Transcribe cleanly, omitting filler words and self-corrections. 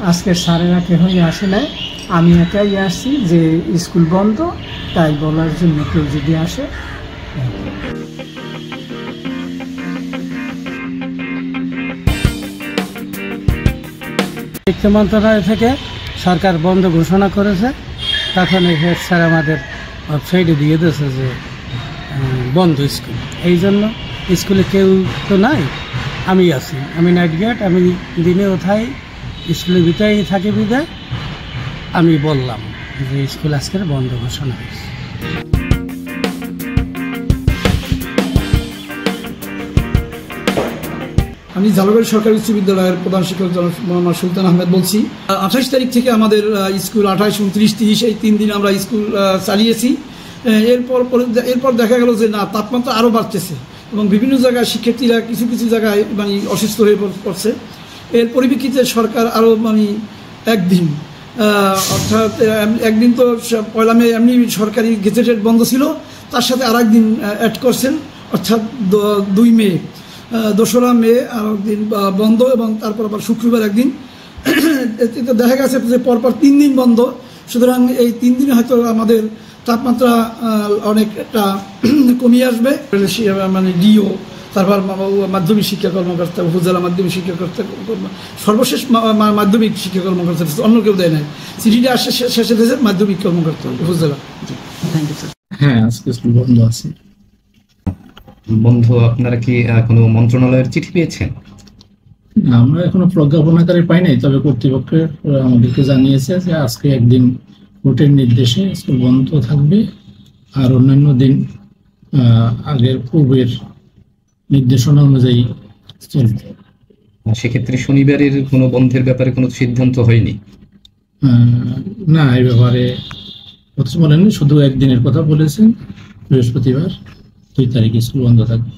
আজকে স্যারেরা কেউই আসে নাই, আমি একাই আসছি যে স্কুল বন্ধ, তাই বলার জন্য কেউ যদি আসে। শিক্ষা মন্ত্রণালয় থেকে সরকার বন্ধ ঘোষণা করেছে, তখন এই হেড স্যার আমাদের ওয়েবসাইটে দিয়ে দিয়েছে যে বন্ধ স্কুল। এই জন্য স্কুলে কেউ তো নাই, আমি আছি, আমি নাইট গার্ড, আমি দিনেও থাই, স্কুলের ভিতরেই থাকি বিদায় আমি বললাম যে স্কুল আজকের বন্ধ ঘোষণা হয়েছে। আমি জালুবাড়ি সরকারি উচ্চ বিদ্যালয়ের প্রধান শিক্ষক মোহাম্মদ সুলতান আহমেদ বলছি। 28 তারিখ থেকে আমাদের স্কুল 28, 29, 30 এই 3 দিন আমরা স্কুল চালিয়েছি। এরপর দেখা গেল যে না, তাপমাত্রা আরও বাড়তেছে এবং বিভিন্ন জায়গায় শিক্ষার্থীরা কিছু কিছু জায়গায় অসুস্থ হয়ে পড়ছে। এর পরিপ্রেক্ষিতে সরকার আরও একদিন, অর্থাৎ একদিন তো 1 মে এমনি সরকারি গেজেটেড বন্ধ ছিল, তার সাথে আর একদিন অ্যাড করছেন, অর্থাৎ 2 মে, 2রা মে আর একদিন বন্ধ এবং তারপর আবার শুক্রবার একদিন। এতে দেখা গেছে যে পরপর 3 দিন বন্ধ। সুতরাং এই 3 দিনে হয়তো আমাদের তাপমাত্রা অনেকটা কমিয়ে আসবে। ডিও, তারপর মাধ্যমিক শিক্ষা কর্মকর্তা, উপজেলা মাধ্যমিক শিক্ষা কর্মকর্তা, সর্বশেষ মাধ্যমিক শিক্ষা কর্মকর্তা, অন্য কেউ দেয় নাই। চিঠিটা আসে শেষে দিয়েছে মাধ্যমিক কর্মকর্তা উপজেলা। হ্যাঁ, আজকে স্কুল বন্ধ আছে। বন্ধ, আপনারা কি কোনো মন্ত্রণালয়ের চিঠি পেয়েছেন? আমরা এখনো প্রজ্ঞাপনাকারী পাই নাই, তবে কর্তৃপক্ষ আমাদেরকে জানিয়েছে যে আজকে একদিন কোর্টের নির্দেশে স্কুল বন্ধ থাকবে, আর অন্যান্য দিন আগের পূর্বের নির্দেশনা অনুযায়ী চলবে। সেক্ষেত্রে শনিবারের কোনো বন্ধের ব্যাপারে কোনো সিদ্ধান্ত হয়নি? না, এই ব্যাপারে বলেননি, শুধু একদিনের কথা বলেছেন, বৃহস্পতিবার 2 তারিখে স্কুল বন্ধ থাকবে।